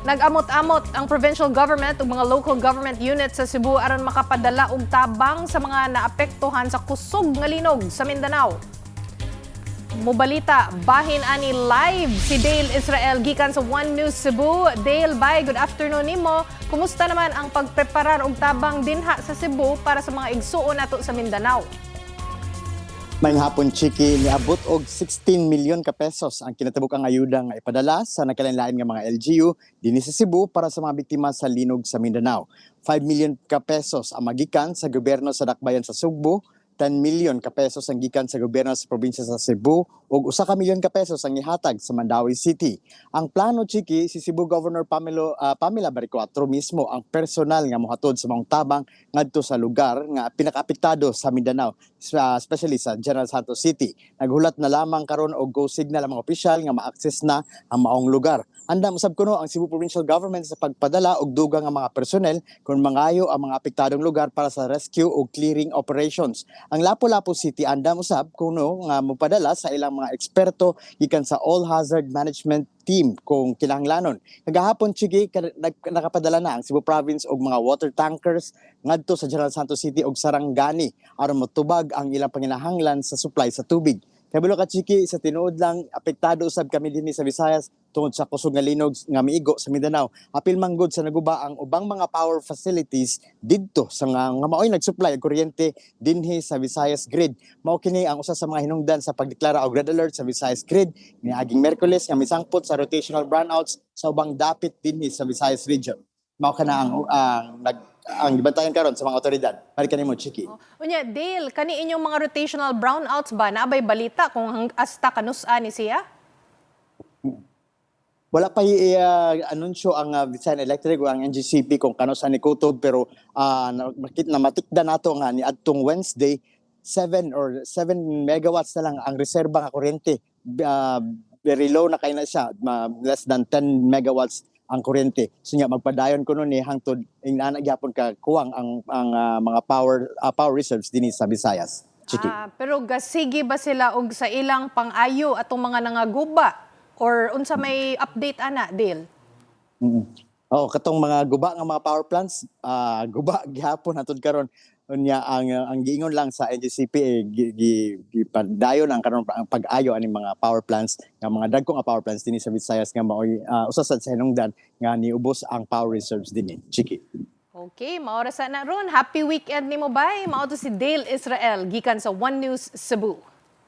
Nag-amot-amot ang provincial government ug mga local government units sa Cebu aron makapadala og tabang sa mga naapektuhan sa kusog nga linog sa Mindanao. Mobalita, bahin ani live si Dale Israel gikan sa One News Cebu. Dale, bye, good afternoon nimo. Kumusta naman ang pagpreparar og tabang dinha sa Cebu para sa mga igsuon nato sa Mindanao? Maayong hapon, Chiki, niabot og 16 milyon ka pesos ang kinatabuk-ang ayuda nga ipadala sa nakalanlain nga mga LGU dinhi sa Cebu para sa mga biktima sa linog sa Mindanao. 5 milyon ka pesos ang magikan sa gobyerno sa dakbayan sa Sugbo, 10 milyon ka pesos ang gikan sa gobyerno sa probinsya sa Cebu ug 1 ka milyon ka pesos ang ihatag sa Mandawi City. Ang plano, Chiki, si Cebu Governor Pamela Baricuatro mismo ang personal nga mohatod sa mga tabang ngadto sa lugar nga pinakaapektado sa Mindanao, especially sa General Santos City. Naghulat na lamang karon og go signal ang mga opisyal nga ma-access na ang maong lugar. Andam usab kuno ang Cebu Provincial Government sa pagpadala og dugang nga mga personnel kung mangayo ang mga apektadong lugar para sa rescue ug clearing operations. Ang Lapu-Lapu City andam usab kuno nga mopadala sa ilang mga eksperto gikan sa All Hazard Management Team kung kinahanglanon. Kagahapon, Chigi, nakapadala na ang Cebu Province og mga water tankers ngadto sa General Santos City og Sarangani aron motubag ang ilang panginahanglan sa supply sa tubig. Kabalo ka, Chiki, sa tinuod lang apektado usab kami dinhi sa Visayas tungod sa kusog nga linog nga miigo sa Mindanao. Apil manggod sa naguba ang ubang mga power facilities didto sa nga maoy nagsupply og kuryente dinhi sa Visayas grid. Mao kini ang usa sa mga hinungdan sa pagdeklara og red alert sa Visayas grid niaging Miyerkules nga misangpot sa rotational brownouts sa ubang dapit dinhi sa Visayas region. Mao kana ang gibantayan karon sa mga otoridad. Mari kanimo, Chiki. Unya, Dale, kani inyong mga rotational brownouts ba naabay balita kung hasta kanus-a ni siya? Wala pa anunsyo ang Visayan Electric o ang NGCP kung kano sa ni Kutob, pero matikda nato nga ni adtong Wednesday 7 megawatts na lang ang reserba nga kuryente. Very low na kay na siya, less than 10 megawatts ang kuryente. So nga magpadayon ko ni hangtod ingana gyapon ka kuwang ang mga power reserves dinhi sa Visayas. Chiki. Pero gasigi ba sila og sa ilang pang-ayo atong mga nangaguba or unsa may update ana, Dale? Oh, katong mga guba nga mga power plants, guba gihapon hatod karon. Unya ang giingon lang sa NGCP gipadayon ang karon ang pag-ayo ani mga power plants nga mga dagko nga power plants dinhi sa Visayas nga maoy usa sa hinungdan nga niubos ang power reserves dinhi. Chiki. Okay, maoras na ron. Happy weekend nimo, bye. Mao to si Dale Israel gikan sa One News Cebu.